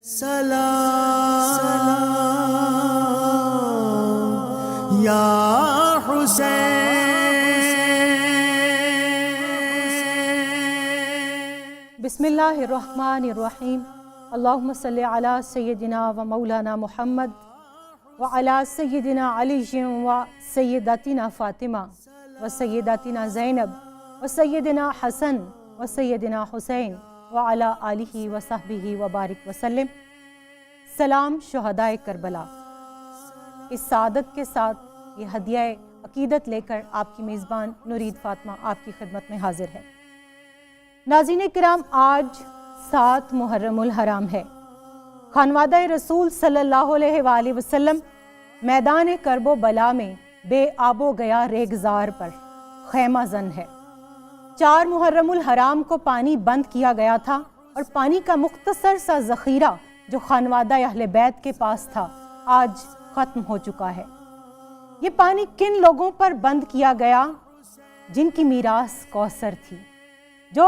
سلام یا حسین۔ بسم اللہ الرحمن الرحیم۔ اللہم صلی علی سیدنا و مولانا محمد و علی سیدنا علی و سیداتنا فاطمہ و سیداتنا زینب و سیدنا حسن و سیدنا حسین و علی آلہ و صحبہ و بارک وسلم۔ سلام شہدائے کربلا۔ اس سعادت کے ساتھ یہ ہدیہ عقیدت لے کر آپ کی میزبان نورید فاطمہ آپ کی خدمت میں حاضر ہے۔ ناظرین کرام، آج 7 محرم الحرام ہے۔ خانوادہ رسول صلی اللہ علیہ وآلہ وسلم میدان کرب و بلا میں بے آب و گیا ریگزار پر خیمہ زن ہے۔ 4 محرم الحرام کو پانی بند کیا گیا تھا اور پانی کا مختصر سا ذخیرہ جو خانوادہ اہل بیت کے پاس تھا آج ختم ہو چکا ہے۔ یہ پانی کن لوگوں پر بند کیا گیا؟ جن کی میراث کوثر تھی، جو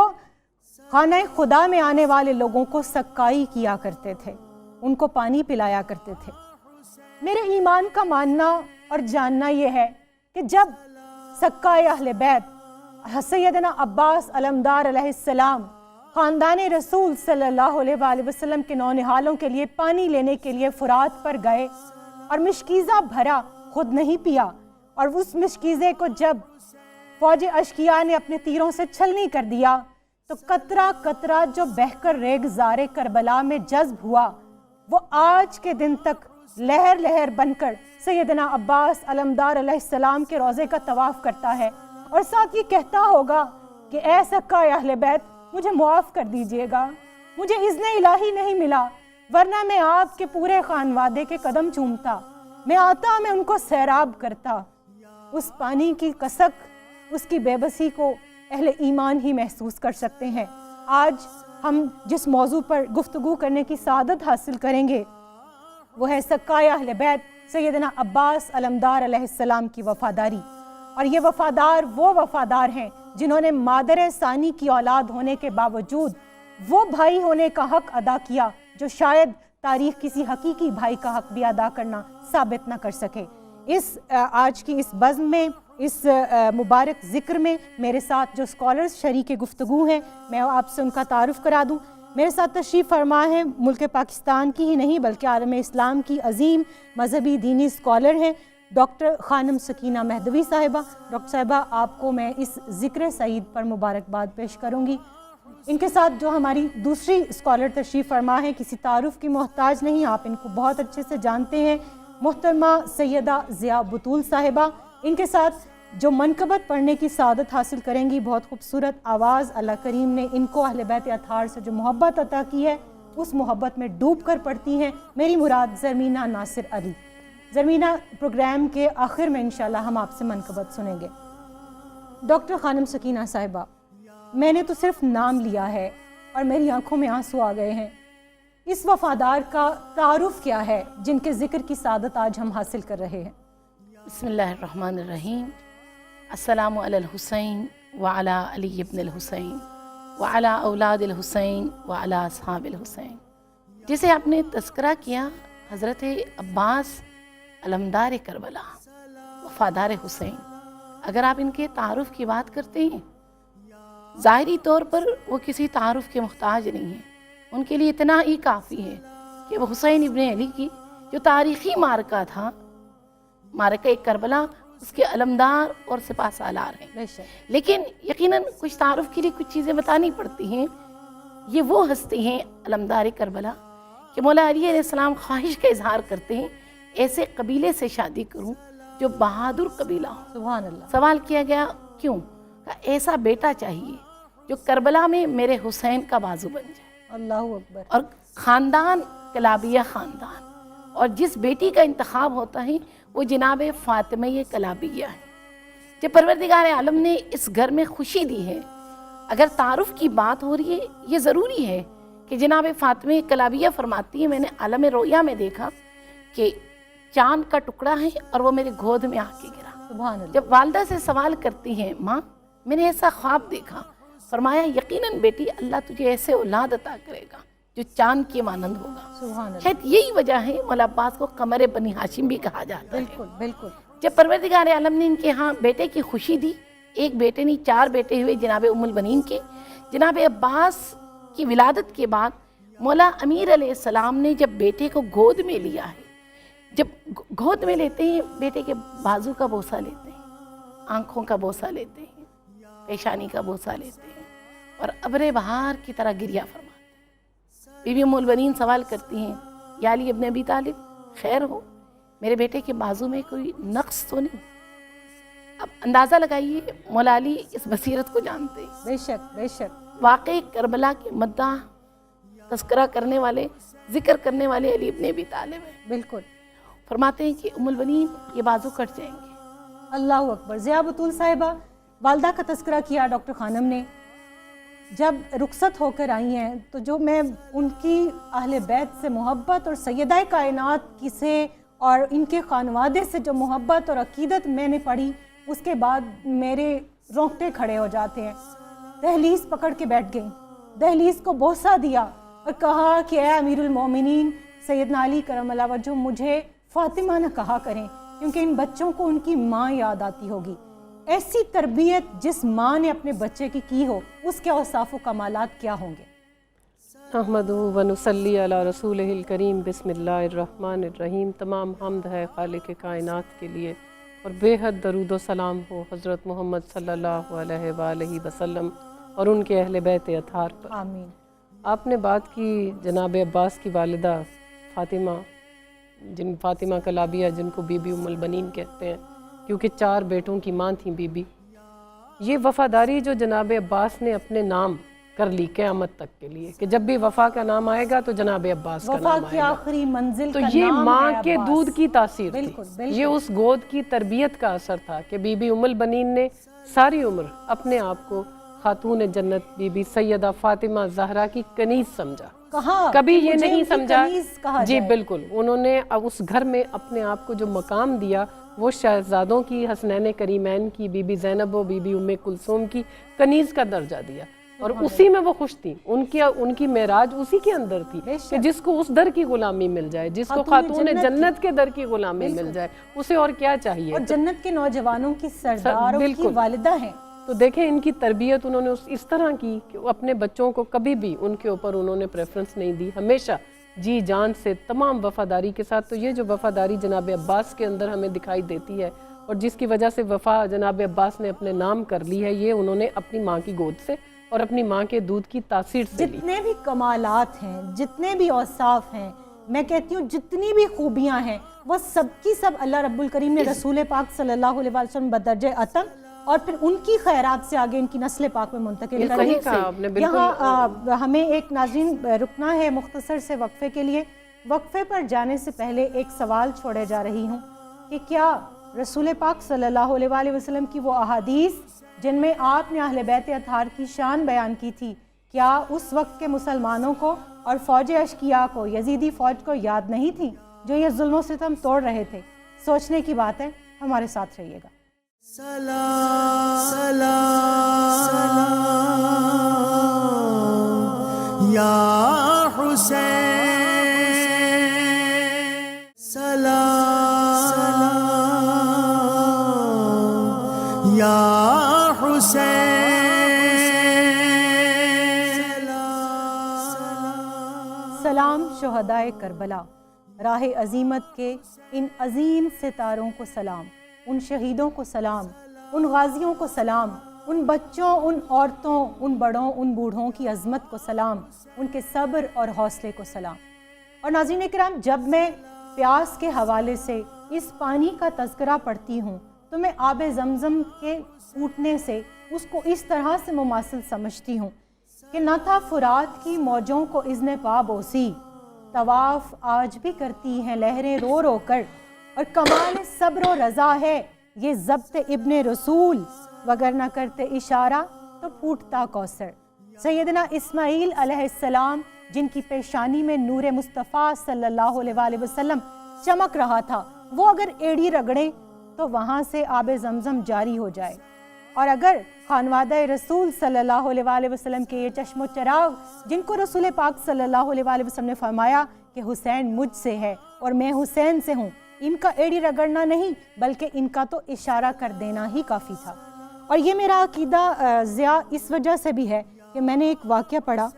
خانہ خدا میں آنے والے لوگوں کو سقائی کیا کرتے تھے، ان کو پانی پلایا کرتے تھے۔ میرے ایمان کا ماننا اور جاننا یہ ہے کہ جب سقائے اہل بیت سیدنا عباس علمدار علیہ السلام خاندان رسول صلی اللہ علیہ وآلہ وسلم کے نونہالوں کے لیے پانی لینے کے لیے فرات پر گئے اور مشکیزہ بھرا، خود نہیں پیا، اور اس مشکیزے کو جب فوج اشقیاء نے اپنے تیروں سے چھلنی کر دیا تو قطرہ قطرہ جو بہہ کر ریگزار کربلا میں جذب ہوا، وہ آج کے دن تک لہر لہر بن کر سیدنا عباس علمدار علیہ السلام کے روضے کا طواف کرتا ہے اور ساتھ یہ کہتا ہوگا کہ اے سقائے اہل بیت، مجھے معاف کر دیجئے گا، مجھے اذن الہی نہیں ملا، ورنہ میں آپ کے پورے خانوادے کے قدم چومتا، میں آتا، میں ان کو سیراب کرتا۔ اس پانی کی کسک، اس کی بے بسی کو اہل ایمان ہی محسوس کر سکتے ہیں۔ آج ہم جس موضوع پر گفتگو کرنے کی سعادت حاصل کریں گے وہ ہے سقائے اہل بیت سیدنا عباس علمدار علیہ السلام کی وفاداری۔ اور یہ وفادار وہ وفادار ہیں جنہوں نے مادر ثانی کی اولاد ہونے کے باوجود وہ بھائی ہونے کا حق ادا کیا جو شاید تاریخ کسی حقیقی بھائی کا حق بھی ادا کرنا ثابت نہ کر سکے۔ آج کی اس بزم میں، اس مبارک ذکر میں میرے ساتھ جو اسکالرز شریک گفتگو ہیں، میں آپ سے ان کا تعارف کرا دوں۔ میرے ساتھ تشریف فرما ہے ملک پاکستان کی ہی نہیں بلکہ عالم اسلام کی عظیم مذہبی دینی اسکالر ہیں ڈاکٹر خانم سکینہ مہدوی صاحبہ۔ ڈاکٹر صاحبہ، آپ کو میں اس ذکر سعید پر مبارکباد پیش کروں گی۔ ان کے ساتھ جو ہماری دوسری اسکالر تشریف فرما ہے، کسی تعارف کی محتاج نہیں، آپ ان کو بہت اچھے سے جانتے ہیں، محترمہ سیدہ ضیاء بطول صاحبہ۔ ان کے ساتھ جو منقبت پڑھنے کی سعادت حاصل کریں گی، بہت خوبصورت آواز، اللہ کریم نے ان کو اہل بیت اطہار سے جو محبت عطا کی ہے اس محبت میں ڈوب کر پڑھتی ہیں، میری مراد زرمینہ ناصر علی۔ زرمینہ، پروگرام کے آخر میں انشاءاللہ ہم آپ سے منقبت سنیں گے۔ ڈاکٹر خانم سکینہ صاحبہ، میں نے تو صرف نام لیا ہے اور میری آنکھوں میں آنسو آ گئے ہیں۔ اس وفادار کا تعارف کیا ہے جن کے ذکر کی سعادت آج ہم حاصل کر رہے ہیں؟ بسم اللہ الرحمن الرحیم۔ السلام علی الحسین وعلی علی ابن الحسین وعلی اولاد الحسین وعلی اصحاب الحسین۔ جسے آپ نے تذکرہ کیا، حضرت عباس علمدار کربلا، وفادار حسین، اگر آپ ان کے تعارف کی بات کرتے ہیں، ظاہری طور پر وہ کسی تعارف کے محتاج نہیں ہیں، ان کے لیے اتنا ہی کافی ہے کہ وہ حسین ابن علی کی جو تاریخی معرکہ تھا، معرکہ کربلا، اس کے علمدار اور سپہ سالار ہیں۔ لیکن یقیناً کچھ تعارف کے لیے کچھ چیزیں بتانی پڑتی ہیں۔ یہ وہ ہستی ہیں علمدار کربلا کہ مولا علی علیہ السلام خواہش کا اظہار کرتے ہیں ایسے قبیلے سے شادی کروں جو بہادر قبیلہ ہو۔ سبحان اللہ۔ سوال کیا گیا کیوں؟ کہ ایسا بیٹا چاہیے جو کربلا میں میرے حسین کا بازو بن جائے۔ اللہ اکبر۔ اور خاندان کلابیہ خاندان، اور جس بیٹی کا انتخاب ہوتا ہے وہ جناب فاطمہ کلابیہ ہے۔ جب پروردگار عالم نے اس گھر میں خوشی دی ہے، اگر تعارف کی بات ہو رہی ہے، یہ ضروری ہے کہ جناب فاطمہ کلابیہ فرماتی ہے، میں نے عالم رویا میں دیکھا کہ چاند کا ٹکڑا ہے اور وہ میرے گود میں آ کے گرا۔ سبحان اللہ۔ جب والدہ سے سوال کرتی ہیں، ماں میں نے ایسا خواب دیکھا، فرمایا یقیناً بیٹی اللہ تجھے ایسے اولاد عطا کرے گا جو چاند کے مانند ہوگا۔ سبحان اللہ، شاید یہی وجہ ہے مولا عباس کو قمر بنی ہاشم بھی کہا جاتا ہے۔ بالکل بالکل، جب پروردگار عالم نے ان کے ہاں بیٹے کی خوشی دی، ایک بیٹے نہیں 4 بیٹے ہوئے جناب ام البنین کے۔ جناب عباس کی ولادت کے بعد مولا امیر علیہ السلام نے جب بیٹے کو گود میں لیا ہے، جب گود میں لیتے ہیں بیٹے کے بازو کا بوسہ لیتے ہیں، آنکھوں کا بوسہ لیتے ہیں، پیشانی کا بوسہ لیتے ہیں اور ابر بہار کی طرح گریہ فرماتے ہیں۔ بی بی ام البنین سوال کرتی ہیں، یا علی ابن ابی طالب خیر ہو، میرے بیٹے کے بازو میں کوئی نقص تو نہیں؟ اب اندازہ لگائیے مولا علی اس بصیرت کو جانتے ہیں۔ بے شک بے شک، واقعی کربلا کے مداح تذکرہ کرنے والے، ذکر کرنے والے علی ابن ابی طالب ہیں۔ بالکل، فرماتے ہیں کہ ام البنین یہ بازو کٹ جائیں گے۔ اللہ اکبر۔ ضیاء بطول صاحبہ، والدہ کا تذکرہ کیا ڈاکٹر خانم نے، جب رخصت ہو کر آئی ہیں تو جو میں ان کی اہل بیت سے محبت اور سیدہ کائنات کی سے اور ان کے خانوادے سے جو محبت اور عقیدت میں نے پڑھی، اس کے بعد میرے رونگٹے کھڑے ہو جاتے ہیں۔ دہلیز پکڑ کے بیٹھ گئیں، دہلیز کو بوسہ دیا اور کہا کہ اے امیر المومنین سیدنا علی کرم اللہ وجہ، مجھے فاطمہ نہ کہا کریں، کیونکہ ان بچوں کو ان کی ماں یاد آتی ہوگی۔ ایسی تربیت جس ماں نے اپنے بچے کی ہو، اس کے اوصاف و کمالات کیا ہوں گے؟ نحمدہ و نصلی علی رسولہ الکریم، بسم اللہ الرحمن الرحیم۔ تمام حمد ہے خالق کائنات کے لیے اور بے حد درود و سلام ہو حضرت محمد صلی اللہ علیہ وآلہ وسلم اور ان کے اہل بیت اطہار پر۔ آمین۔ آپ نے بات کی جناب عباس کی والدہ فاطمہ، فاطمہ کلابیہ جن کو بی بی ام البنین کہتے ہیں، کیونکہ 4 بیٹوں کی ماں تھیں بی بی۔ یہ وفاداری جو جناب عباس نے اپنے نام کر لی قیامت تک کے لیے، کہ جب بھی وفا کا نام آئے گا تو جناب عباس کا وفا نام کی آئے گا۔ آخری منزل تو کا یہ نام ماں ہے کے عباس۔ دودھ کی تاثیر تھی، بالکل بالکل، یہ اس گود کی تربیت کا اثر تھا کہ بی بی ام البنین نے ساری عمر اپنے آپ کو خاتون جنت بی بی سیدہ فاطمہ زہرا کی کنیز سمجھا، کہا کبھی کہ یہ مجھے نہیں ان کی سمجھا کنیز کہا جی جائے۔ بالکل۔ انہوں نے اب اس گھر میں اپنے آپ کو جو مقام دیا وہ شہزادوں کی، حسنین کریمین کی، بی بی زینب و بی بی ام کلثوم کی کنیز کا درجہ دیا، اور اسی میں وہ خوش تھیں۔ ان کی معراج اسی کے اندر تھی کہ جس کو اس در کی غلامی مل جائے، جس کو خاتون جنت کے در کی غلامی مل جائے، اسے اور کیا چاہیے۔ اور جنت کے نوجوانوں کی سردار اور کی والدہ ہیں۔ تو دیکھیں ان کی تربیت انہوں نے اس طرح کی کہ اپنے بچوں کو کبھی بھی ان کے اوپر انہوں نے پریفرنس نہیں دی، ہمیشہ جی جان سے تمام وفاداری کے ساتھ۔ تو یہ جو وفاداری جناب عباس کے اندر ہمیں دکھائی دیتی ہے اور جس کی وجہ سے وفا جناب عباس نے اپنے نام کر لی ہے، یہ انہوں نے اپنی ماں کی گود سے اور اپنی ماں کے دودھ کی تاثیر سے لی۔ جتنے بھی کمالات ہیں، جتنے بھی اوصاف ہیں، میں کہتی ہوں جتنی بھی خوبیاں ہیں، وہ سب کی سب اللہ رب الکریم نے رسول پاک صلی اللہ علیہ وسلم بدرجہ عطا اور پھر ان کی خیرات سے آگے ان کی نسل پاک میں منتقل کر دی۔ یہاں ہمیں ایک ناظرین رکنا ہے مختصر سے وقفے کے لیے۔ وقفے پر جانے سے پہلے ایک سوال چھوڑے جا رہی ہوں کہ کیا رسول پاک صلی اللہ علیہ وآلہ وسلم کی وہ احادیث جن میں آپ نے اہل بیت اطہار کی شان بیان کی تھی، کیا اس وقت کے مسلمانوں کو اور فوج اشقیاء کو، یزیدی فوج کو یاد نہیں تھی جو یہ ظلم و ستم توڑ رہے تھے؟ سوچنے کی بات ہے، ہمارے ساتھ رہیے گا۔ سلام سلام یا حسین، سلام یا حسین، سلام شہدائے کربلا، راہ عظیمت کے ان عظیم ستاروں کو سلام، ان شہیدوں کو سلام، ان غازیوں کو سلام، ان بچوں، ان عورتوں، ان بڑوں، ان بوڑھوں کی عظمت کو سلام، ان کے صبر اور حوصلے کو سلام۔ اور ناظرین کرام، جب میں پیاس کے حوالے سے اس پانی کا تذکرہ پڑھتی ہوں تو میں آب زمزم کے پھوٹنے سے اس کو اس طرح سے مماثل سمجھتی ہوں کہ نہ تھا فرات کی موجوں کو اذن پا بوسی، طواف آج بھی کرتی ہیں لہریں رو رو کر، اور کمال صبر و رضا ہے یہ ضبط ابن رسول، وگر نہ کرتے اشارہ تو پھوٹتا کوثر۔ سیدنا اسماعیل علیہ السلام جن کی پیشانی میں نور مصطفیٰ صلی اللہ علیہ وآلہ وسلم چمک رہا تھا، وہ اگر ایڑی رگڑیں تو وہاں سے آب زمزم جاری ہو جائے، اور اگر خانوادہ رسول صلی اللہ علیہ وسلم کے یہ چشم و چراغ جن کو رسول پاک صلی اللہ علیہ وسلم نے فرمایا کہ حسین مجھ سے ہے اور میں حسین سے ہوں، ان کا ایڑی رگڑنا نہیں بلکہ ان کا تو اشارہ کر دینا ہی کافی تھا۔ اور یہ میرا عقیدہ ضیاء اس وجہ سے بھی ہے کہ میں نے ایک واقعہ پڑھا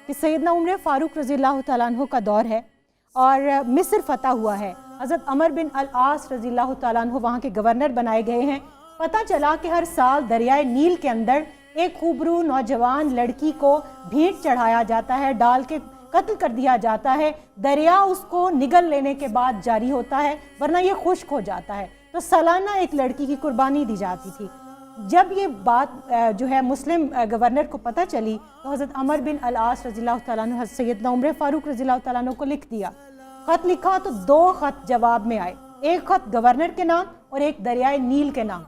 کہ سیدنا عمر فاروق رضی اللہ تعالیٰ عنہ کا دور ہے اور مصر فتح ہوا ہے، حضرت عمر بن العاص رضی اللہ تعالیٰ عنہ وہاں کے گورنر بنائے گئے ہیں۔ پتہ چلا کہ ہر سال دریائے نیل کے اندر ایک خوبرو نوجوان لڑکی کو بھیٹ چڑھایا جاتا ہے، ڈال کے قتل کر دیا جاتا ہے، دریا اس کو نگل لینے کے بعد جاری ہوتا ہے ورنہ یہ خشک ہو جاتا ہے، تو سالانہ ایک لڑکی کی قربانی دی جاتی تھی۔ جب یہ بات جو ہے مسلم گورنر کو پتہ چلی تو حضرت عمر بن العاص رضی اللہ تعالیٰ عنہ سیدنا عمر فاروق رضی اللہ تعالیٰ عنہ کو لکھ دیا، خط لکھا تو 2 خط جواب میں آئے، ایک خط گورنر کے نام اور ایک دریائے نیل کے نام۔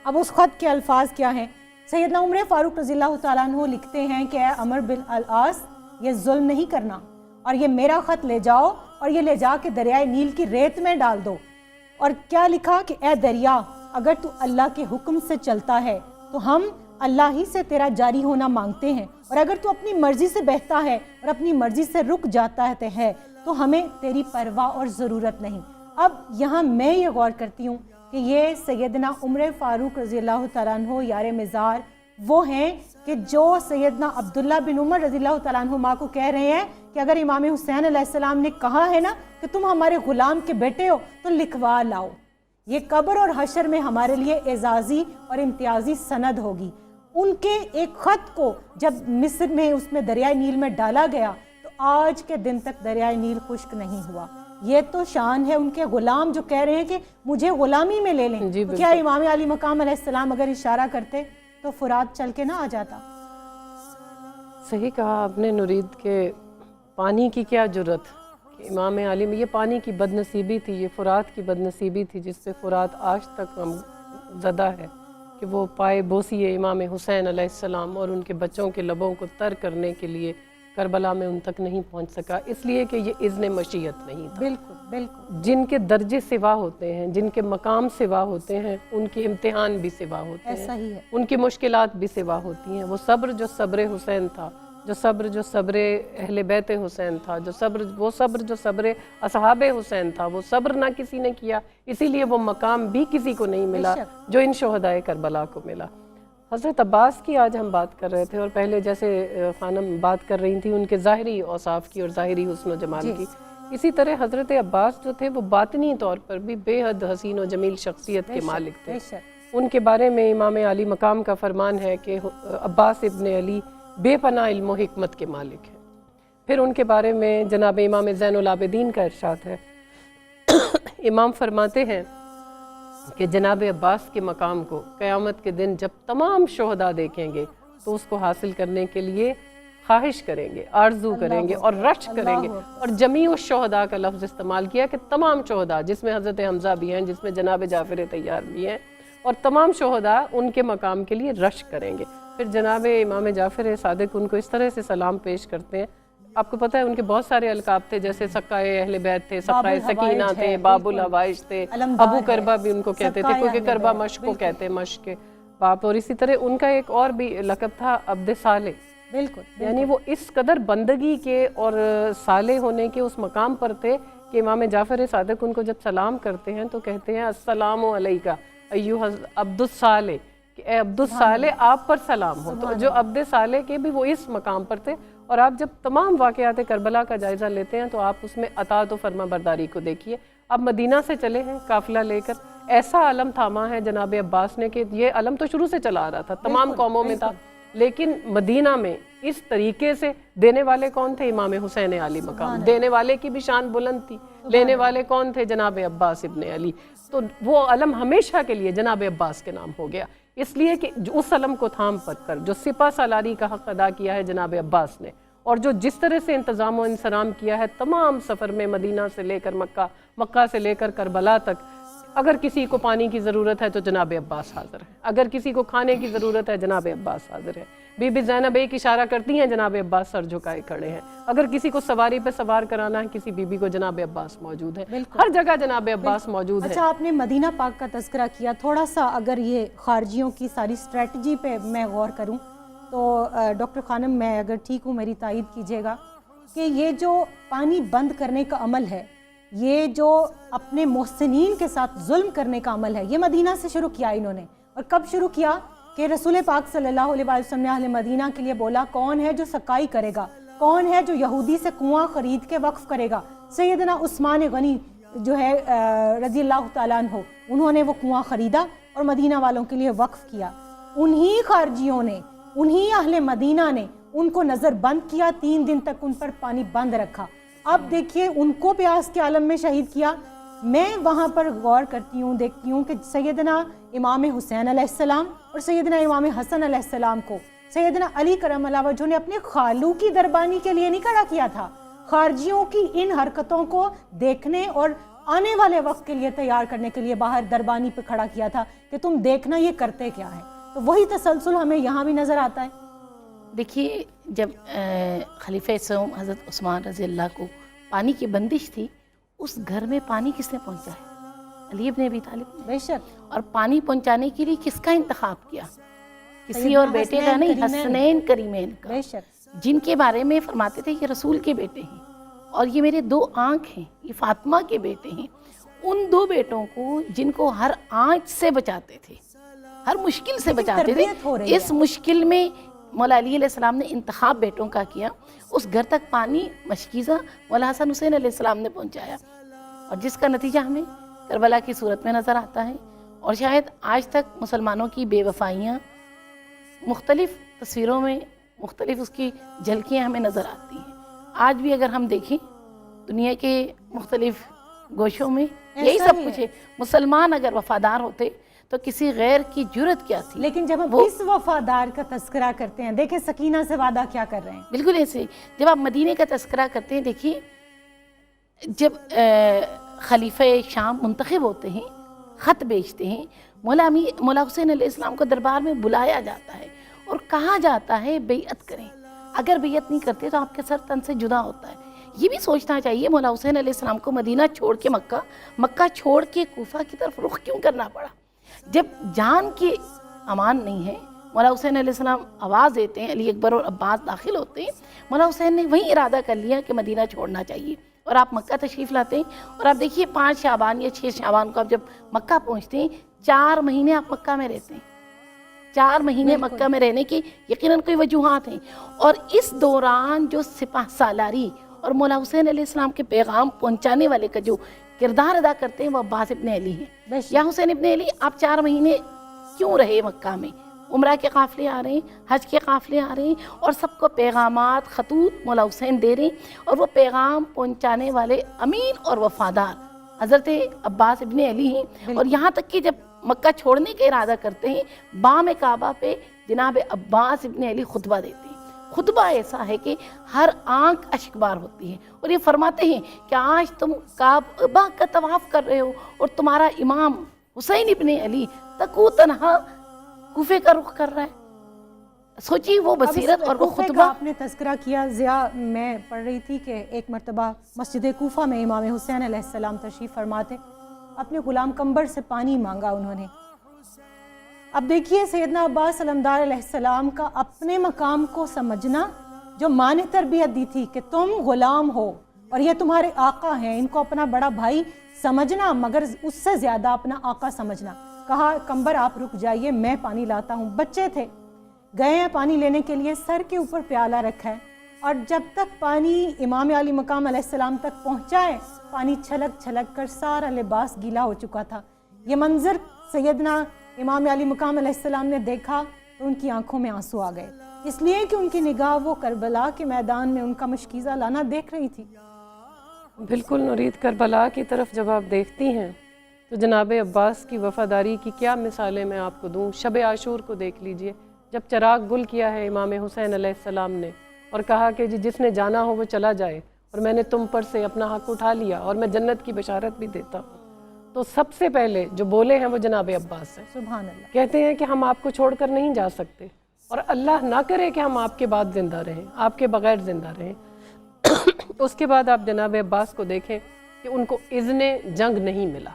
اب اس خط کے الفاظ کیا ہیں؟ سیدنا عمر فاروق رضی اللہ تعالیٰ عنہ لکھتے ہیں کہ اے عمر بن العاص، یہ ظلم نہیں کرنا اور یہ میرا خط لے جاؤ اور یہ لے جا کے دریائے نیل کی ریت میں ڈال دو۔ اور کیا لکھا کہ اے دریا، اگر تو اللہ کے حکم سے چلتا ہے تو ہم اللہ ہی سے تیرا جاری ہونا مانگتے ہیں، اور اگر تو اپنی مرضی سے بہتا ہے اور اپنی مرضی سے رک جاتا ہے تو ہمیں تیری پرواہ اور ضرورت نہیں۔ اب یہاں میں یہ غور کرتی ہوں کہ یہ سیدنا عمر فاروق رضی اللہ تعالیٰ عنہ یار مزار وہ ہیں کہ جو سیدنا عبداللہ بن عمر رضی اللہ تعالیٰ عنہ کو کہہ رہے ہیں کہ اگر امام حسین علیہ السلام نے کہا ہے نا کہ تم ہمارے غلام کے بیٹے ہو تو لکھوا لاؤ، یہ قبر اور حشر میں ہمارے لیے اعزازی اور امتیازی سند ہوگی۔ ان کے ایک خط کو جب مصر میں اس میں دریائے نیل میں ڈالا گیا تو آج کے دن تک دریائے نیل خشک نہیں ہوا۔ یہ تو شان ہے ان کے غلام جو کہہ رہے ہیں کہ مجھے غلامی میں لے لیں۔ تو کیا امام علی مقام علیہ السلام اگر اشارہ کرتے تو فرات چل کے نہ آ جاتا؟ صحیح کہا آپ نے نورید، کہ پانی کی کیا جرت کہ امام علی میں یہ پانی کی بد نصیبی تھی، یہ فرات کی بد نصیبی تھی جس سے فرات آج تک ہم زدہ ہے کہ وہ پائے بوسی امام حسین علیہ السلام اور ان کے بچوں کے لبوں کو تر کرنے کے لیے کربلا میں ان تک نہیں پہنچ سکا، اس لیے کہ یہ اذن مشیت نہیں تھا۔ بالکل بالکل، جن کے درجے سوا ہوتے ہیں، جن کے مقام سوا ہوتے ہیں، ان کے امتحان بھی سوا ہوتے ہیں، ایسا ہی ہے، ان کی مشکلات بھی سوا ہوتی ہیں۔ وہ صبر جو صبر حسین تھا، جو صبر اہل بیت حسین تھا، جو صبر اصحاب حسین تھا، وہ صبر نہ کسی نے کیا، اسی لیے وہ مقام بھی کسی کو نہیں ملا جو ان شہدائے کربلا کو ملا۔ حضرت عباس کی آج ہم بات کر رہے تھے، اور پہلے جیسے خانم بات کر رہی تھیں ان کے ظاہری اوصاف کی اور ظاہری حسن و جمال کی، اسی طرح حضرت عباس جو تھے وہ باطنی طور پر بھی بے حد حسین و جمیل شخصیت کے مالک تھے۔ ان کے بارے میں امام علی مقام کا فرمان ہے کہ عباس ابن علی بے پناہ علم و حکمت کے مالک ہیں۔ پھر ان کے بارے میں جناب امام زین العابدین کا ارشاد ہے، امام فرماتے ہیں کہ جناب عباس کے مقام کو قیامت کے دن جب تمام شہداء دیکھیں گے تو اس کو حاصل کرنے کے لیے خواہش کریں گے، آرزو کریں گے اور رشک کریں گے، اور جمیع الشہداء کا لفظ استعمال کیا کہ تمام شہداء، جس میں حضرت حمزہ بھی ہیں، جس میں جناب جعفر طیار بھی ہیں، اور تمام شہداء ان کے مقام کے لیے رشک کریں گے۔ پھر جناب امام جعفر صادق ان کو اس طرح سے سلام پیش کرتے ہیں۔ آپ کو پتہ ہے ان کے بہت سارے القاب تھے، جیسے سقائے اہل بیت تھے، سقائے سکینہ تھے، باب الحوائج تھے، ابو کربا بھی ان کو کہتے تھے، کیونکہ کربا مشق کو کہتے ہیں، مشق کے باپ، اور اسی طرح ان کا ایک اور بھی لقب تھا عبد صالح۔ بالکل، یعنی وہ اس قدر بندگی کے اور صالح ہونے کے اس مقام پر تھے کہ امام جعفر صادق ان کو جب سلام کرتے ہیں تو کہتے ہیں السلام علیکہ ایھا عبد الصالح، کہ اے عبد الصالح آپ پر سلام ہو۔ تو جو عبد صالح کے بھی وہ اس مقام پر تھے، اور آپ جب تمام واقعات کربلا کا جائزہ لیتے ہیں تو آپ اس میں اطاعت و فرما برداری کو دیکھیے۔ اب مدینہ سے چلے ہیں قافلہ لے کر، ایسا علم تھاما ہے جناب عباس نے کہ یہ علم تو شروع سے چلا آ رہا تھا، تمام قوموں میں تھا، لیکن مدینہ میں اس طریقے سے دینے والے کون تھے؟ امام حسین علی مقام، دینے والے کی بھی شان بلند تھی، لینے والے کون تھے؟ جناب عباس ابن علی۔ تو وہ علم ہمیشہ کے لیے جناب عباس کے نام ہو گیا، اس لیے کہ اس علم کو تھام پکڑ کر جو سپہ سالاری کا حق ادا کیا ہے جناب عباس نے، اور جو جس طرح سے انتظام و انصرام کیا ہے تمام سفر میں، مدینہ سے لے کر مکہ، مکہ سے لے کر کربلا تک، اگر کسی کو پانی کی ضرورت ہے تو جناب عباس حاضر ہے، اگر کسی کو کھانے کی ضرورت ہے جناب عباس حاضر ہے، بی بی زینب ایک اشارہ کرتی ہیں، جناب عباس سر جھکائے کھڑے ہیں. اگر کسی کو سواری پہ سوار کرانا ہے کسی بی بی کو، جناب عباس موجود ہے. ہر جگہ جناب عباس موجود ہے. اچھا، آپ نے مدینہ پاک کا تذکرہ کیا، تھوڑا سا اگر یہ خارجیوں کی ساری اسٹریٹجی پہ میں غور کروں تو ڈاکٹر خانم، میں اگر ٹھیک ہوں میری تائید کیجیے گا کہ یہ جو پانی بند کرنے کا عمل ہے، یہ جو اپنے محسنین کے ساتھ ظلم کرنے کا عمل ہے، یہ مدینہ سے شروع کیا انہوں نے. اور کب شروع کیا کہ رسول پاک صلی اللہ علیہ وسلم نے اہل مدینہ کے لیے بولا کون ہے جو سقائی کرے گا، کون ہے جو یہودی سے کنواں خرید کے وقف کرے گا. سیدنا عثمان غنی جو ہے رضی اللہ تعالیٰ عنہ، انہوں نے وہ کنواں خریدا اور مدینہ والوں کے لیے وقف کیا. انہی خارجیوں نے، انہی اہل مدینہ نے ان کو نظر بند کیا، 3 دن تک ان پر پانی بند رکھا. اب دیکھیے ان کو پیاس کے عالم میں شہید کیا. میں وہاں پر غور کرتی ہوں، دیکھتی ہوں کہ سیدنا امام حسین علیہ السلام اور سیدنا امام حسن علیہ السلام کو سیدنا علی کرم اللہ وجہہ نے اپنے خالو کی دربانی کے لیے نہیں کھڑا کیا تھا، خارجیوں کی ان حرکتوں کو دیکھنے اور آنے والے وقت کے لیے تیار کرنے کے لیے باہر دربانی پہ کھڑا کیا تھا کہ تم دیکھنا یہ کرتے کیا ہے. تو وہی تسلسل ہمیں یہاں بھی نظر آتا ہے. دیکھیے، جب خلیفہ سوم حضرت عثمان رضی اللہ کو پانی کی بندش تھی، اس گھر میں پانی کس نے پہنچا ہے؟ علی ابن ابی طالب نے. بے شک. اور پانی پہنچانے کے لیے کس کا انتخاب کیا؟ کسی اور بیٹے کا نہیں، حسنین کریمین کا، بے شک، جن کے بارے میں فرماتے تھے یہ رسول کے بیٹے ہیں اور یہ میرے 2 آنکھ ہیں، یہ فاطمہ کے بیٹے ہیں. ان 2 بیٹوں کو جن کو ہر آنچ سے بچاتے تھے، ہر مشکل سے بچاتے تھے، اس مشکل میں مولا علی علیہ السلام نے انتخاب بیٹوں کا کیا. اس گھر تک پانی مشکیزہ مولا حسن حسین علیہ السلام نے پہنچایا، اور جس کا نتیجہ ہمیں کربلا کی صورت میں نظر آتا ہے. اور شاید آج تک مسلمانوں کی بے وفائیاں مختلف تصویروں میں، مختلف اس کی جھلکیاں ہمیں نظر آتی ہیں. آج بھی اگر ہم دیکھیں دنیا کے مختلف گوشوں میں یہی سب کچھ ہے. مسلمان اگر وفادار ہوتے تو کسی غیر کی جرت کیا تھی. لیکن جب ہم اس وفادار کا تذکرہ کرتے ہیں، دیکھیں سکینہ سے وعدہ کیا کر رہے ہیں. بالکل ایسے جب آپ مدینے کا تذکرہ کرتے ہیں، دیکھیے جب خلیفہ شام منتخب ہوتے ہیں، خط بیچتے ہیں، مولا حسین علیہ السلام کو دربار میں بلایا جاتا ہے اور کہا جاتا ہے بیعت کریں، اگر بیعت نہیں کرتے تو آپ کے سر تن سے جدا ہوتا ہے. یہ بھی سوچنا چاہیے مولا حسین علیہ السلام کو مدینہ چھوڑ کے مکہ چھوڑ کے کوفہ کی طرف رخ کیوں کرنا پڑا؟ جب جان کی امان نہیں ہے، مولا حسین علیہ السلام آواز دیتے ہیں، علی اکبر اور عباس داخل ہوتے ہیں، مولا حسین نے وہی ارادہ کر لیا کہ مدینہ چھوڑنا چاہیے اور آپ مکہ تشریف لاتے ہیں. اور آپ دیکھیے 5 شعبان یا 6 شعبان کو آپ جب مکہ پہنچتے ہیں، 4 مہینے آپ مکہ میں رہتے ہیں. 4 مہینے مکہ میں رہنے کی یقیناً کوئی وجوہات ہیں. اور اس دوران جو سپاہ سالاری اور مولا حسین علیہ السلام کے پیغام پہنچانے والے کا جو کردار ادا کرتے ہیں وہ عباس ابن علی ہیں. یا حسین ابن علی، آپ 4 مہینے کیوں رہے مکہ میں؟ عمرہ کے قافلے آ رہے ہیں، حج کے قافلے آ رہے ہیں، اور سب کو پیغامات خطوط مولا حسین دے رہے ہیں، اور وہ پیغام پہنچانے والے امین اور وفادار حضرت عباس ابن علی ہیں. اور یہاں تک کہ جب مکہ چھوڑنے کا ارادہ کرتے ہیں، بام کعبہ پہ جناب عباس ابن علی خطبہ دیتے ہیں. خطبہ ایسا ہے کہ ہر آنکھ اشک بار ہوتی ہے، اور یہ فرماتے ہیں کہ آج تم کعبہ کا طواف کر رہے ہو اور تمہارا امام حسین ابن علی تکو تنہا کوفے کا رخ کر رہا ہے. سوچیے وہ بصیرت اور وہ خطبہ. آپ نے تذکرہ کیا ضیاء، میں پڑھ رہی تھی کہ ایک مرتبہ مسجد کوفہ میں امام حسین علیہ السلام تشریف فرماتے، اپنے غلام قمبر سے پانی مانگا انہوں نے. اب دیکھیے سیدنا عباس علمدار علیہ السلام کا اپنے مقام کو سمجھنا، جو ماں نے تربیت دی تھی کہ تم غلام ہو اور یہ تمہارے آقا ہیں، ان کو اپنا بڑا بھائی سمجھنا، مگر اس سے زیادہ اپنا آقا سمجھنا. کہا قمبر آپ رک جائیے، میں پانی لاتا ہوں. بچے تھے، گئے ہیں پانی لینے کے لیے، سر کے اوپر پیالہ رکھا ہے، اور جب تک پانی امام علی مقام علیہ السلام تک پہنچا ہے، پانی چھلک چھلک کر سارا لباس گیلا ہو چکا تھا. یہ منظر سیدنا امام علی مقام علیہ السلام نے دیکھا تو ان کی آنکھوں میں آنسو آ گئے، اس لیے کہ ان کی نگاہ وہ کربلا کے میدان میں ان کا مشکیزہ لانا دیکھ رہی تھی. بالکل نورید، کربلا کی طرف جب آپ دیکھتی ہیں تو جناب عباس کی وفاداری کی کیا مثالیں میں آپ کو دوں. شب عاشور کو دیکھ لیجئے، جب چراغ گل کیا ہے امام حسین علیہ السلام نے اور کہا کہ جس نے جانا ہو وہ چلا جائے، اور میں نے تم پر سے اپنا حق اٹھا لیا اور میں جنت کی بشارت بھی دیتا ہوں، تو سب سے پہلے جو بولے ہیں وہ جناب عباس ہیں. سبحان اللہ. کہتے ہیں کہ ہم آپ کو چھوڑ کر نہیں جا سکتے، اور اللہ نہ کرے کہ ہم آپ کے بعد زندہ رہیں، آپ کے بغیر زندہ رہیں۔ اس کے بعد آپ جناب عباس کو دیکھیں کہ ان کو اذن جنگ نہیں ملا،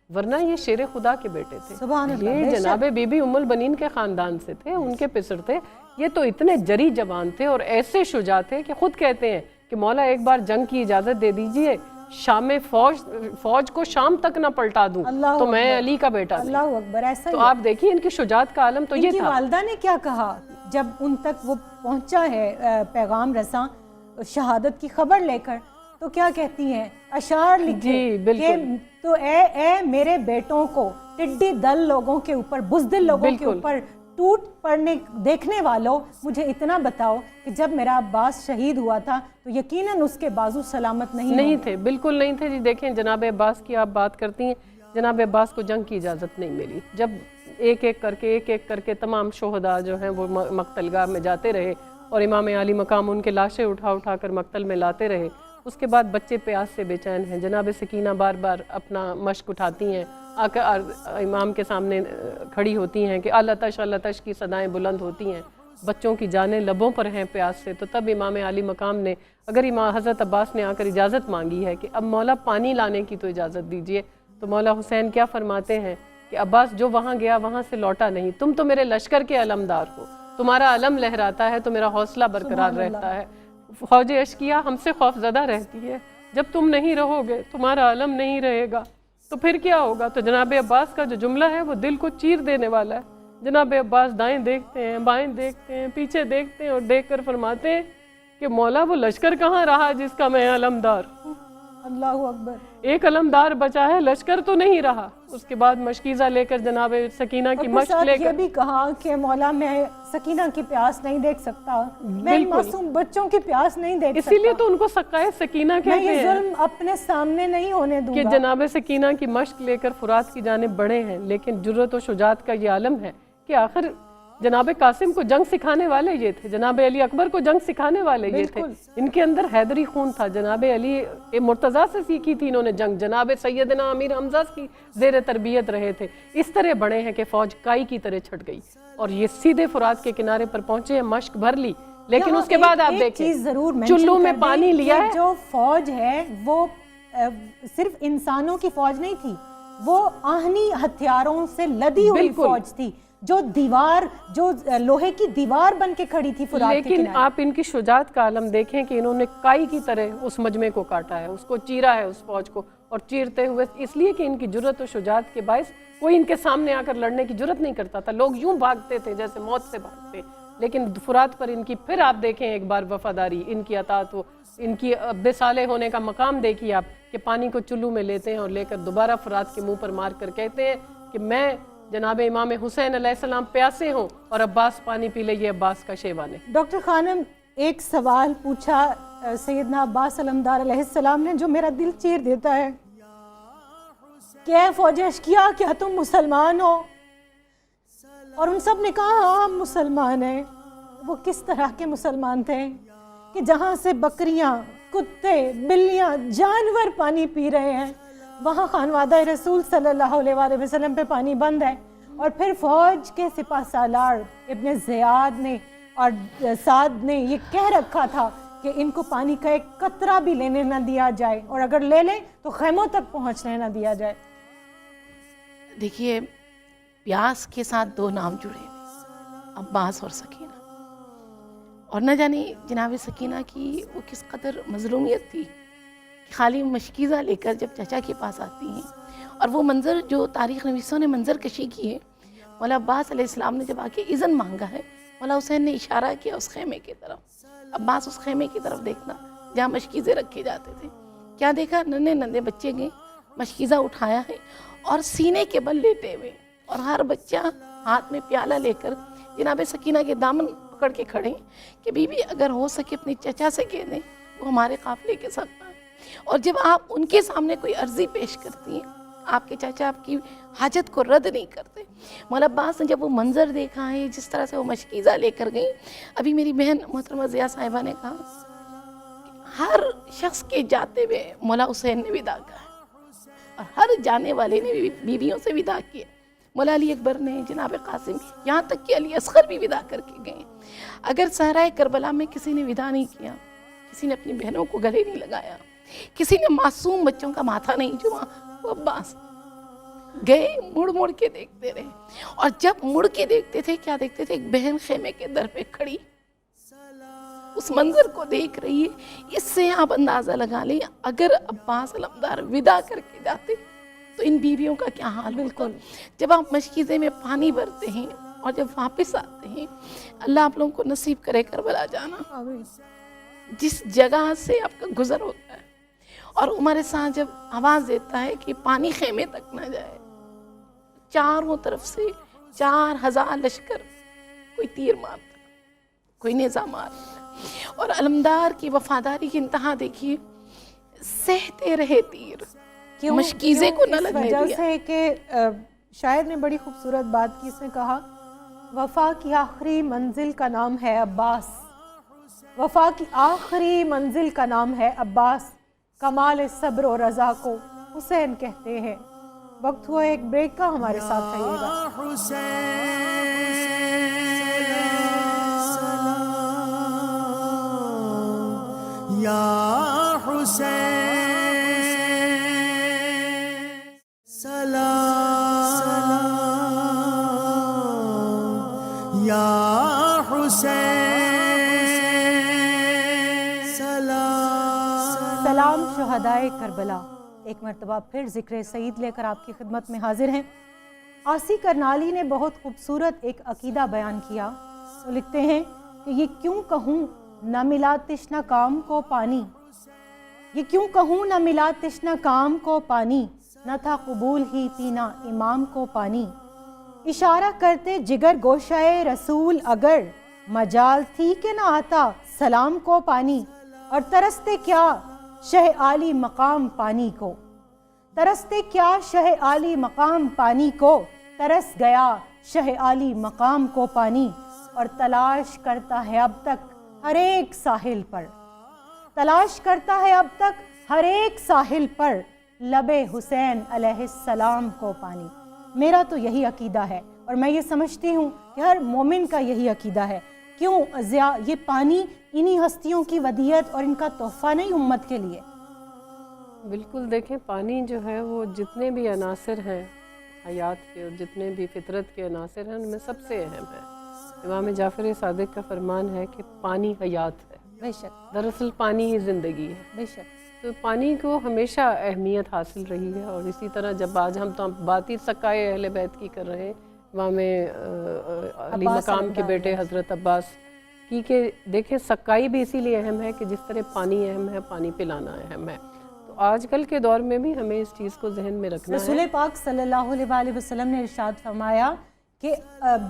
ورنہ یہ شیر خدا کے بیٹے تھے، سبحان اللہ، یہ بے جناب بی بی ام البنین کے خاندان سے تھے، ان کے پسر تھے، یہ تو اتنے جری جوان تھے اور ایسے شجاع تھے کہ خود کہتے ہیں کہ مولا ایک بار جنگ کی اجازت دے دیجئے، شام میں فوج کو شام تک نہ پلٹا دوں تو میں علی کا بیٹا نہیں۔ اللہ اکبر، ایسا تو آپ دیکھیے ان کی شجاعت کا عالم تو یہ ان کی تھا۔ والدہ نے کیا کہا جب ان تک وہ پہنچا ہے پیغام رساں شہادت کی خبر لے کر، تو کیا کہتی ہیں؟ اشعار لکھے جی بالکل، کہ تو اے میرے بیٹوں کو، ٹڈی دل لوگوں کے اوپر، بزدل لوگوں کے اوپر ٹوٹ پڑنے دیکھنے والوں، مجھے اتنا بتاؤ کہ جب میرا عباس شہید ہوا تھا تو یقیناً اس کے بازو سلامت نہیں تھے، بالکل نہیں تھے۔ جی دیکھیں جناب عباس کی آپ بات کرتی ہیں، جناب عباس کو جنگ کی اجازت نہیں ملی، جب ایک ایک کر کے تمام شہداء جو ہیں وہ مقتل گاہ میں جاتے رہے اور امام علی مقام ان کے لاشیں اٹھا کر مقتل میں لاتے رہے۔ اس کے بعد بچے پیاس سے بے چین ہیں، جناب سکینہ بار بار اپنا مشق اٹھاتی ہیں، آ کر امام کے سامنے کھڑی ہوتی ہیں کہ اللہ تش کی صدائیں بلند ہوتی ہیں، بچوں کی جانیں لبوں پر ہیں پیاس سے۔ تو تب امام علی مقام نے، اگر حضرت عباس نے آ کر اجازت مانگی ہے کہ اب مولا پانی لانے کی تو اجازت دیجئے، تو مولا حسین کیا فرماتے ہیں کہ عباس جو وہاں گیا وہاں سے لوٹا نہیں، تم تو میرے لشکر کے علمدار ہو، تمہارا علم لہراتا ہے تو میرا حوصلہ برقرار رہتا ہے۔ فوج اشکیہ ہم سے خوف زدہ رہتی ہے، جب تم نہیں رہو گے، تمہارا علم نہیں رہے گا تو پھر کیا ہوگا؟ تو جناب عباس کا جو جملہ ہے وہ دل کو چیر دینے والا ہے۔ جناب عباس دائیں دیکھتے ہیں، بائیں دیکھتے ہیں، پیچھے دیکھتے ہیں اور دیکھ کر فرماتے ہیں کہ مولا وہ لشکر کہاں رہا جس کا میں علمدار ہوں؟ اللہ اکبر، ایک علمدار بچا ہے، لشکر تو نہیں رہا۔ اس کے بعد مشکیزہ لے کر جناب سکینہ کی مشق لے یہ کر بھی کہا کہ مولا میں سکینہ کی پیاس نہیں دیکھ سکتا، میں معصوم بچوں کی پیاس نہیں دیکھ سکتا، اسی لیے تو ان کو سقائے سکینہ میں کہتے یہ ہیں ظلم اپنے سامنے نہیں ہونے دوں کہ گا۔ جناب سکینہ کی مشق لے کر فرات کی جانب بڑھے ہیں، لیکن جرت و شجاعت کا یہ عالم ہے کہ آخر جناب قاسم کو جنگ سکھانے والے یہ تھے، جناب علی اکبر کو جنگ سکھانے والے یہ تھے، ان کے اندر حیدری خون تھا۔ جناب علی مرتضیٰ سے سیکھی تھی انہوں نے جنگ، جناب سیدنا امیر حمزہ کی زیر تربیت رہے تھے، اس طرح بڑے ہیں کہ فوج کائی کی طرح چھٹ گئی اور یہ سیدھے فرات کے کنارے پر پہنچے ہیں، مشق بھر لی، لیکن اس کے بعد آپ دیکھیں چلو میں پانی لیا ہے۔ جو فوج ہے وہ صرف انسانوں کی فوج نہیں تھی، وہ آہنی ہتھیاروں سے لدی ہوئی فوج تھی، جو لوہے کی دیوار بن کے کھڑی تھی فرات کے کنارے۔ لیکن آپ ان کی شجاعت کا عالم دیکھیں کہ انہوں نے کائی کی طرح اس مجمع کو کاٹا ہے، اس کو چیرا ہے اس فوج کو، اور چیرتے ہوئے اس لیے کہ ان کی جرت و شجاعت کے باعث کوئی ان کے سامنے آ کر لڑنے کی جرت نہیں کرتا تھا، لوگ یوں بھاگتے تھے جیسے موت سے بھاگتے، لیکن فرات پر ان کی پھر آپ دیکھیں ایک بار وفاداری، ان کی اطاعت، ان کی عبد صالح ہونے کا مقام دیکھیے آپ کہ پانی کو چلو میں لیتے ہیں اور لے کر دوبارہ فرات کے منہ پر مار کر کہتے ہیں کہ میں جناب امام حسین علیہ السلام پیاسے ہوں اور عباس پانی پی لے، یہ عباس کا شیوان ہے۔ ڈاکٹر خانم ایک سوال پوچھا سیدنا عباس علمدار علیہ السلام نے جو میرا دل چیر دیتا ہے کہ اے فوج اشکیا کیا تم مسلمان ہو؟ اور ان سب نے کہا ہاں ہم مسلمان ہیں۔ وہ کس طرح کے مسلمان تھے کہ جہاں سے بکریاں، کتے، بلیاں، جانور پانی پی رہے ہیں، وہاں خانوادہ رسول صلی اللہ علیہ وآلہ وسلم پہ پانی بند ہے، اور پھر فوج کے سپہ سالار ابن زیاد نے اور سعد نے یہ کہہ رکھا تھا کہ ان کو پانی کا ایک قطرہ بھی لینے نہ دیا جائے، اور اگر لے لیں تو خیموں تک پہنچنے نہ دیا جائے۔ دیکھیے پیاس کے ساتھ دو نام جڑے ہوئے، عباس اور سکینہ، اور نہ جانے جناب سکینہ کی وہ کس قدر مظلومیت تھی کہ خالی مشکیزہ لے کر جب چچا کے پاس آتی ہیں، اور وہ منظر جو تاریخ نویسوں نے منظر کشی کی ہے، مولا عباس علیہ السلام نے جب آ کے اذن مانگا ہے، مولا حسین نے اشارہ کیا اس خیمے کی طرف، عباس اس خیمے کی طرف دیکھنا جہاں مشکیزے رکھے جاتے تھے، کیا دیکھا؟ ننھے بچے گئے، مشکیزہ اٹھایا ہے اور سینے کے بل لیٹے ہوئے، اور ہر بچہ ہاتھ میں پیالہ لے کر جناب سکینہ کے دامن پکڑ کے کھڑے کہ بی بی اگر ہو سکے اپنی چچا سے کہہ دیں وہ ہمارے قافلے کے ساتھ آئیں۔ اور جب آپ ان کے سامنے کوئی عرضی پیش کرتی ہیں، آپ کے چاچا آپ کی حاجت کو رد نہیں کرتے۔ مولا عباس نے جب وہ منظر دیکھا ہے جس طرح سے وہ مشکیزہ لے کر گئیں، ابھی میری بہن محترمہ ضیاء صاحبہ نے کہا کہ ہر شخص کے جاتے ہوئے مولا حسین نے ودا کہا ہے، اور ہر جانے والے نے بیویوں سے ودا کیا، مولا علی اکبر نے، جناب قاسم، یہاں تک کہ علی اصغر بھی ودا کر کے گئے. اگر صحرائے کربلا میں کسی نے ودا نہیں کیا، کسی نے اپنی بہنوں کو گلے نہیں لگایا، کسی نے معصوم بچوں کا ماتھا نہیں چوما، وہ عباس گئے مڑ مڑ کے دیکھتے رہے. اور جب مڑ کے دیکھتے تھے، کیا دیکھتے تھے؟ ایک بہن خیمے کے در پہ کھڑی اس منظر کو دیکھ رہی ہے. اس سے آپ اندازہ لگا لیں اگر عباس علمدار ودا کر کے جاتے تو ان بیویوں کا کیا حال. بالکل جب آپ مشکیزے میں پانی بھرتے ہیں اور جب واپس آتے ہیں، اللہ آپ لوگوں کو نصیب کرے کربلا جانا، جس جگہ سے آپ کا گزر ہوتا ہے، اور عمر سان جب آواز دیتا ہے کہ پانی خیمے تک نہ جائے، چاروں طرف سے 4000 لشکر، کوئی تیر مارتا، کوئی نیزہ مارتا، اور علمدار کی وفاداری کی انتہا دیکھیے، سہتے رہے تیر، مشکیزے کو نہ لگنے دیا. وجہ سے کہ شاعر نے بڑی خوبصورت بات کی. اس نے کہا وفا کی آخری منزل کا نام ہے عباس، وفا کی آخری منزل کا نام ہے عباس، کمال صبر و رضا کو حسین کہتے ہیں. وقت ہوا ایک بریک کا، ہمارے ساتھ رہیے گا. یا حسین سلام، یا حسین سلام. سلام شہدائے کربلا. ایک مرتبہ پھر ذکر سعید لے کر آپ کی خدمت میں حاضر ہیں. آسی کرنالی نے بہت خوبصورت ایک عقیدہ بیان کیا. تو لکھتے ہیں کہ یہ کیوں کہوں نہ ملا تشنہ کام کو پانی، یہ کیوں کہوں نہ ملا تشنہ کام کو پانی، نہ تھا قبول ہی پینا امام کو پانی. اشارہ کرتے جگر گوشائے رسول اگر، مجال تھی کہ نہ آتا سلام کو پانی. اور ترستے کیا شہ عالی مقام پانی کو، ترستے کیا شہ عالی مقام پانی کو، ترس گیا شہ عالی مقام کو پانی. اور تلاش کرتا ہے اب تک ہر ایک ساحل پر، تلاش کرتا ہے اب تک ہر ایک ساحل پر، لب حسین علیہ السلام کو پانی. میرا تو یہی عقیدہ ہے، اور میں یہ سمجھتی ہوں کہ ہر مومن کا یہی عقیدہ ہے. کیوں یہ پانی انہی ہستیوں کی ودیعت اور ان کا تحفہ نہیں امت کے لیے؟ بالکل. دیکھیں پانی جو ہے وہ جتنے بھی عناصر ہیں حیات کے اور جتنے بھی فطرت کے عناصر ہیں ان میں سب سے اہم ہے. امام جعفر صادق کا فرمان ہے کہ پانی حیات ہے. بے شک، دراصل پانی ہی زندگی ہے. بے شک. تو پانی کو ہمیشہ اہمیت حاصل رہی ہے. اور اسی طرح جب آج ہم تو بات ہی سقائے اہل بیت کی کر رہے ہیں، امام علی مقام کے بیٹے حضرت عباس کی، کہ دیکھیں سقائی بھی اسی لیے اہم ہے کہ جس طرح پانی اہم ہے، پانی پلانا اہم ہے. تو آج کل کے دور میں بھی ہمیں اس چیز کو ذہن میں رکھنا ہے. رسول پاک صلی اللہ علیہ وآلہ وسلم نے ارشاد فرمایا کہ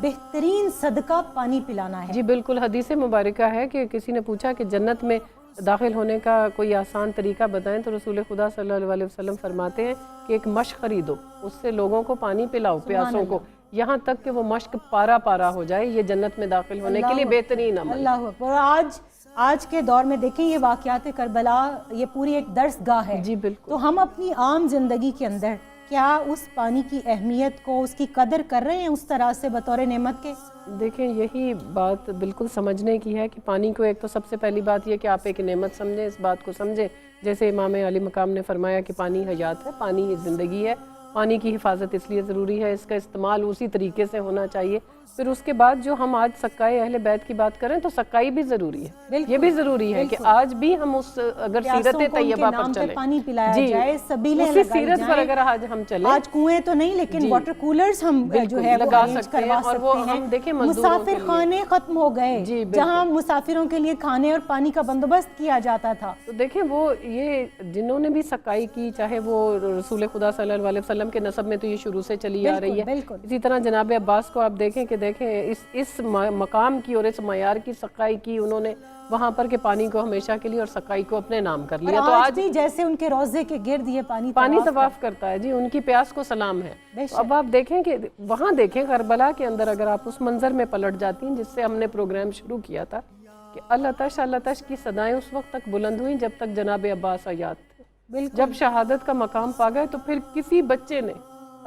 بہترین صدقہ پانی پلانا ہے. جی بالکل. حدیث مبارکہ ہے کہ کسی نے پوچھا کہ جنت میں داخل ہونے کا کوئی آسان طریقہ بتائیں، تو رسول خدا صلی اللہ علیہ وسلم فرماتے ہیں کہ ایک مشق خریدو، اس سے لوگوں کو پانی پلاؤ، پیاسوں کو، یہاں تک کہ وہ مشق پارا پارا ہو جائے. یہ جنت میں داخل ہونے کے لیے بہترین عمل. اللہ اکبر. آج کے دور میں دیکھیں یہ واقعات کربلا یہ پوری ایک درس گاہ ہے. جی بالکل. تو ہم اپنی عام زندگی کے اندر کیا اس پانی کی اہمیت کو، اس کی قدر کر رہے ہیں اس طرح سے بطور نعمت کے؟ دیکھیں یہی بات بالکل سمجھنے کی ہے کہ پانی کو ایک تو سب سے پہلی بات یہ کہ آپ ایک نعمت سمجھیں، اس بات کو سمجھیں جیسے امام علی مقام نے فرمایا کہ پانی حیات ہے، پانی ہی زندگی ہے. پانی کی حفاظت اس لیے ضروری ہے، اس کا استعمال اسی طریقے سے ہونا چاہیے. پھر اس کے بعد جو ہم آج سقائے اہل بیت کی بات کریں تو سقائی بھی ضروری ہے. یہ بھی ضروری ہے کہ آج بھی ہم اس اگر سیرت طیبہ پر چلیں، پانی پلایا جائے، سبیلیں اسی سیرت پر اگر آج ہم چلیں، آج کنویں تو نہیں لیکن واٹر کولرز ہم جو ہے لگا سکتے ہیں. اور وہ ہم دیکھیں مسافر خانے ختم ہو گئے جہاں مسافروں کے لیے کھانے اور پانی کا بندوبست کیا جاتا تھا. تو دیکھیں وہ یہ جنہوں نے بھی سقائی کی، چاہے وہ رسول خدا صلی اللہ علیہ وسلم کے نسب میں تو یہ شروع سے چلی آ رہی ہے. اسی طرح جناب عباس کو آپ دیکھیں کہ اس مقام کی اور اس معیار کی سقائی کی انہوں نے وہاں پر کہ پانی کو ہمیشہ کے لیے اور سقائی کو اپنے نام کر لیا. تو آج بھی جیسے ان کے روضے کے گرد یہ پانی طواف کرتا ہے. جی ان کی پیاس کو سلام ہے. اب آپ دیکھیں کہ وہاں دیکھیں کربلا کے اندر اگر آپ اس منظر میں پلٹ جاتی ہیں جس سے ہم نے پروگرام شروع کیا تھا کہ اللہ تش کی صدائیں اس وقت تک بلند ہوئیں جب تک جناب عباس حیات تھے. جب شہادت کا مقام پا گئے تو پھر کسی بچے نے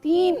3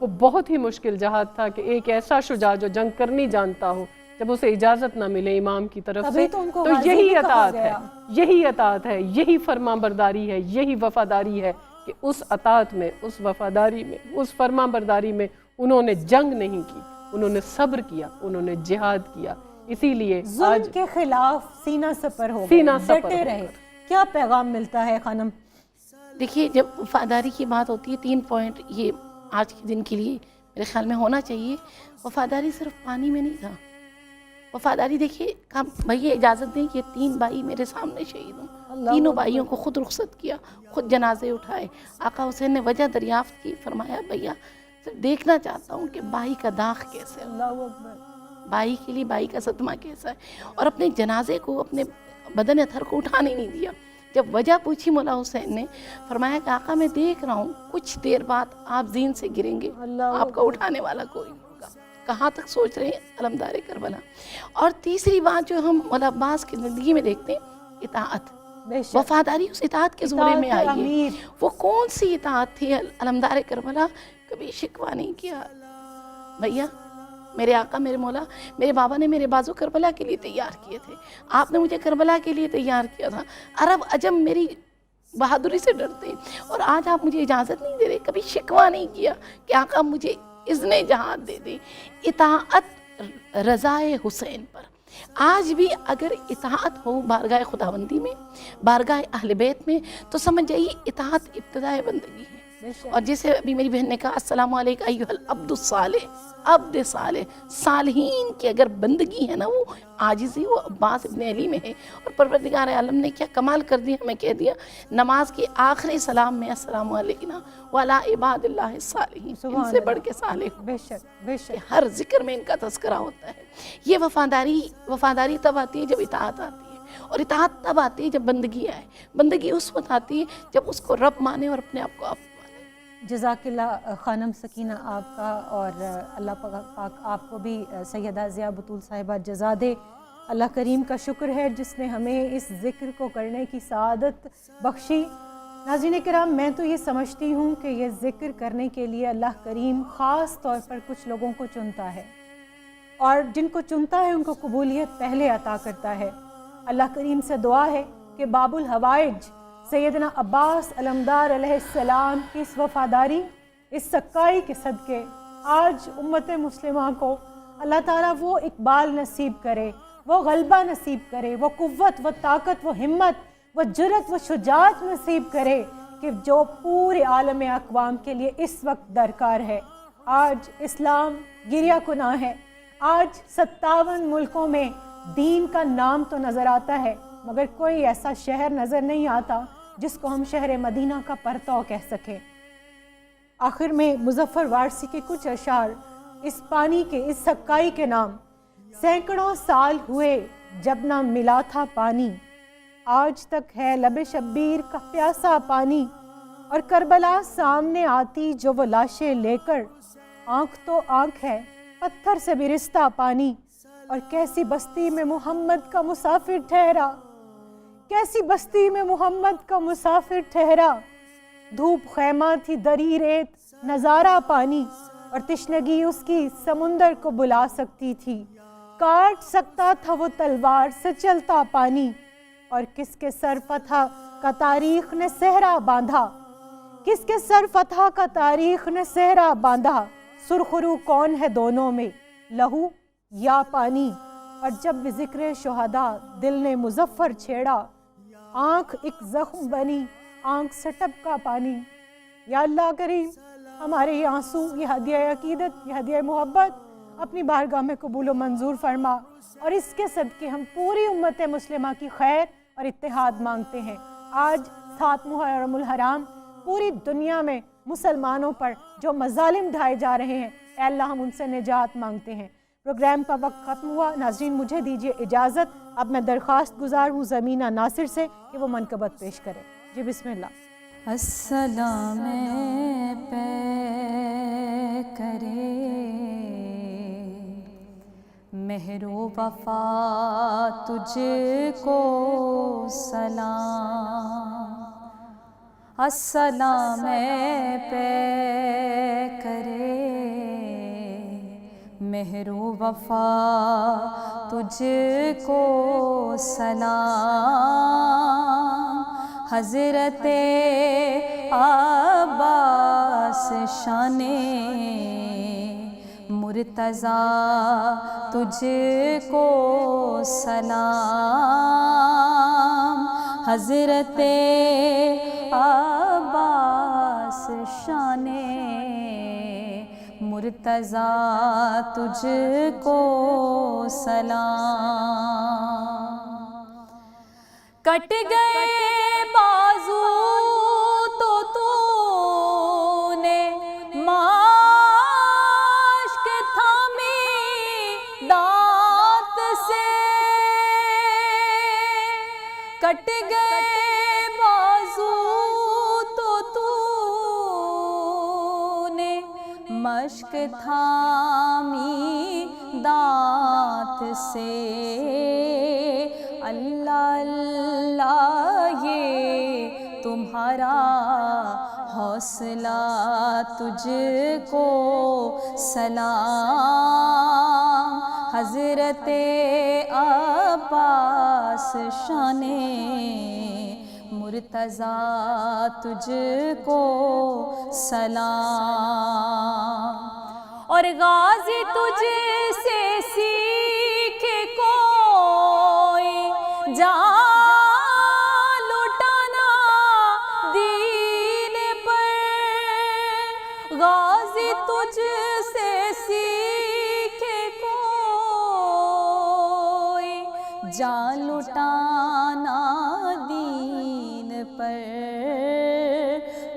وہ بہت ہی مشکل جہاد تھا کہ ایک ایسا شجاع جو جنگ کرنی جانتا ہو، جب اسے اجازت نہ ملے امام کی طرف سے، تو یہی اطاعت ہے، یہی اطاعت ہے، یہی فرما برداری ہے، یہی وفاداری ہے کہ اس اطاعت میں، اس وفاداری میں، اس فرما برداری میں انہوں نے جنگ نہیں کی، انہوں نے صبر کیا، انہوں نے جہاد کیا. اسی لیے ظلم کے خلاف سینہ سپر ہو سینہ گئے، سپر ڈٹے ہو رہے. کیا پیغام ملتا ہے خانم؟ دیکھیے، جب وفاداری کی بات ہوتی ہے 3 پوائنٹ یہ آج کے دن کے لیے میرے خیال میں ہونا چاہیے. وفاداری صرف پانی میں نہیں تھا. وفاداری دیکھیے، بھائی اجازت دیں کہ 3 بھائی میرے سامنے شہید ہوں. تینوں بھائیوں کو خود رخصت کیا، خود جنازے اٹھائے. آقا حسین نے وجہ دریافت کی، فرمایا بھیا صرف دیکھنا چاہتا ہوں کہ بھائی کا داغ کیسے ہے، اللہ اکبر. بھائی کے لیے بھائی کا صدمہ کیسا ہے. اور اپنے جنازے کو، اپنے بدن اطہر کو اٹھانے نہیں دیا. جب وجہ پوچھی مولا حسین نے، فرمایا کہ آقا میں دیکھ رہا ہوں کچھ دیر بعد آپ زین سے گریں گے، آپ کا اٹھانے والا کوئی نہیں ہوگا. کہاں تک سوچ رہے ہیں علمدار کربلا. اور تیسری بات جو ہم مولا عباس کی زندگی میں دیکھتے ہیں، اطاعت. وفاداری اس اطاعت کے زمرے میں آئی ہے. وہ کون سی اطاعت تھی؟ علمدار کربلا کبھی شکوہ نہیں کیا. بھیا میرے آقا، میرے مولا، میرے بابا نے میرے بازو کربلا کے لیے تیار کیے تھے، آپ نے مجھے کربلا کے لیے تیار کیا تھا. عرب عجم میری بہادری سے ڈرتے، اور آج آپ مجھے اجازت نہیں دے رہے. کبھی شکوہ نہیں کیا کہ آقا مجھے اذن جہاد دے دیں. اطاعت رضائے حسین پر. آج بھی اگر اطاعت ہو بارگاہ خداوندی میں، بارگاہ اہل بیت میں، تو سمجھ جائیے اطاعت ابتدائے بندگی ہے. اور جیسے ابھی میری بہن نے کہا السلام علیکم ایھا العبد الصالح، عبد صالح. صالحین کی اگر بندگی ہے نا، وہ عاجزی، وہ عباس ابن علی میں ہے. اور پروردگار عالم نے کیا کمال کر دیا، ہمیں کہہ دیا نماز کے آخری سلام میں السلام علیکم وعلی عباد اللہ الصالحین. ان سے بڑھ کے صالح بے شک بے شک. ہر ذکر میں ان کا تذکرہ ہوتا ہے. یہ وفاداری تب آتی ہے جب اطاعت آتی ہے، اور اطاعت تب آتی ہے جب بندگی آئے. بندگی اس وقت آتی ہے جب اس کو رب مانے اور اپنے آپ کو آپ مانے. جزاک اللہ خانم سکینہ آپ کا، اور اللہ پاک آپ کو بھی سیدہ ضیاء بطول صاحبہ جزا دے. اللہ کریم کا شکر ہے جس نے ہمیں اس ذکر کو کرنے کی سعادت بخشی. ناظرین کرام، میں تو یہ سمجھتی ہوں کہ یہ ذکر کرنے کے لیے اللہ کریم خاص طور پر کچھ لوگوں کو چنتا ہے، اور جن کو چنتا ہے ان کو قبولیت پہلے عطا کرتا ہے. اللہ کریم سے دعا ہے کہ باب الحوائج سیدنا عباس علمدار علیہ السلام کی اس وفاداری، اس سکائی کے صدقے آج امت مسلمہ کو اللہ تعالیٰ وہ اقبال نصیب کرے، وہ غلبہ نصیب کرے، وہ قوت، وہ طاقت، وہ ہمت، وہ جرأت، وہ شجاعت نصیب کرے کہ جو پورے عالم اقوام کے لیے اس وقت درکار ہے. آج اسلام گریہ کناں ہے. آج 57 ملکوں میں دین کا نام تو نظر آتا ہے، مگر کوئی ایسا شہر نظر نہیں آتا جس کو ہم شہر مدینہ کا پرتو کہہ سکیں. آخر میں مظفر وارسی کے کچھ اشعار اس پانی کے، اس سکائی کے نام. سینکڑوں سال ہوئے جب نہ ملا تھا پانی، آج تک ہے لب شبیر کا پیاسا پانی. اور کربلا سامنے آتی جو وہ لاشیں لے کر، آنکھ تو آنکھ ہے پتھر سے بھی رشتہ پانی. اور کیسی بستی میں محمد کا مسافر ٹھہرا، کیسی بستی میں محمد کا مسافر ٹھہرا. دھوپ خیمہ تھی دری ریت نظارہ پانی، اور تشنگی اس کی سمندر کو بلا سکتی تھی. کاٹ سکتا تھا وہ تلوار سے چلتا پانی. اور کس کے سر فتح کا تاریخ نے صحرا باندھا، کس کے سر فتح کا تاریخ نے صحرا باندھا. سرخرو کون ہے دونوں میں، لہو یا پانی. اور جب بھی ذکر شہداء دل نے مظفر چھیڑا، آنکھ ایک زخم بنی، آنکھ سے ٹپکا پانی. یا اللہ کریم ہمارے یہ آنسو، یہ ہدیہ عقیدت، یہ ہدیہ محبت اپنی بارگاہ میں قبول و منظور فرما، اور اس کے صدقے ہم پوری امت مسلمہ کی خیر اور اتحاد مانگتے ہیں. آج 7 محرم الحرام پوری دنیا میں مسلمانوں پر جو مظالم ڈھائے جا رہے ہیں، اے اللہ ہم ان سے نجات مانگتے ہیں. پروگرام کا وقت ختم ہوا. ناظرین مجھے دیجیے اجازت. اب میں درخواست گزار ہوں زمینہ ناصر سے کہ وہ منقبت پیش کرے. جی بسم اللہ. السلام پہ کرے مہر و وفا تجھ کو سلام. السلام پہ کرے مہر و وفا تجھ کو سلام، حضرت عباس شان مرتضیٰ تجھ کو سلام، حضرت عباس شان مرتضیٰ تجھ کو سلام۔ کٹ گئے بازو تو تو نے مشک تھامی دانت سے، کٹ گئے بازو تو تو نے مشک تھامی دانت سے، اللہ اللہ یہ تمہارا حوصلہ تجھ کو سلام، حضرت عباس شان مرتضیٰ تجھ کو سلام۔ اور غازی تجھ سے سیکھے کوئی جان لٹانا دین پر، غازی تجھ سے سیکھے کوئی جان لٹانا دین پر،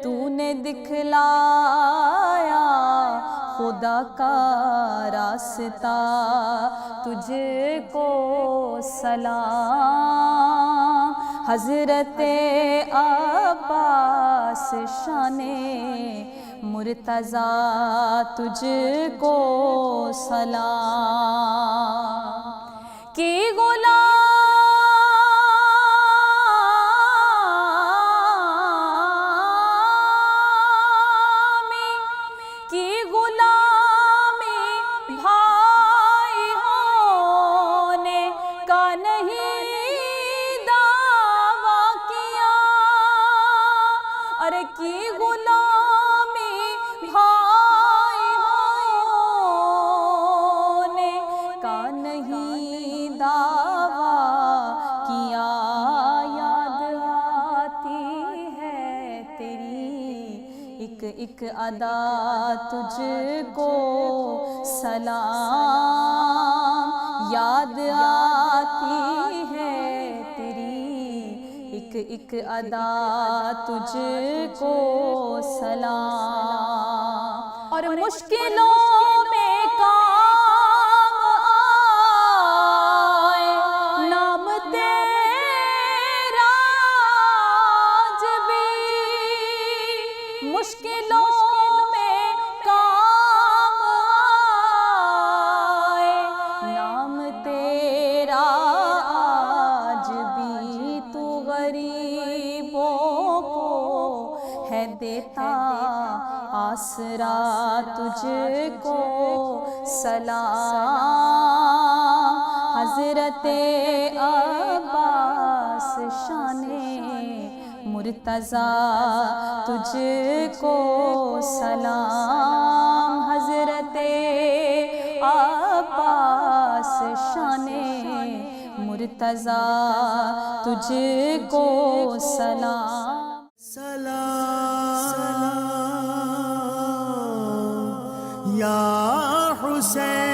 تو نے دکھلایا خدا کا راستہ تجھ کو سلام، حضرت عباس شان مرتضیٰ تجھ کو سلام۔ کی غلامی بھائی ہونے کا نہیں دعویٰ کیا، ارے کی غلامی بھائی ہونے کا نہیں دعویٰ کیا، یاد آتی ہے تیری ایک ایک ادا تجھ کو سلام، یاد آتی ہے تیری ایک ایک ادا تجھ کو سلام۔ اور مشکلوں میں کام آئے نام تیرا آج بھی، مشکلوں میں کام آئے نام تیرا آج بھی، تو غریبوں کو ہے دیتا آسرا تجھ کو سلام، حضرت عباس شان مرتضیٰ تجھ کو سلام، حضرت عباس شان مرتضیٰ تجھ کو سلام۔ سلام یا حسین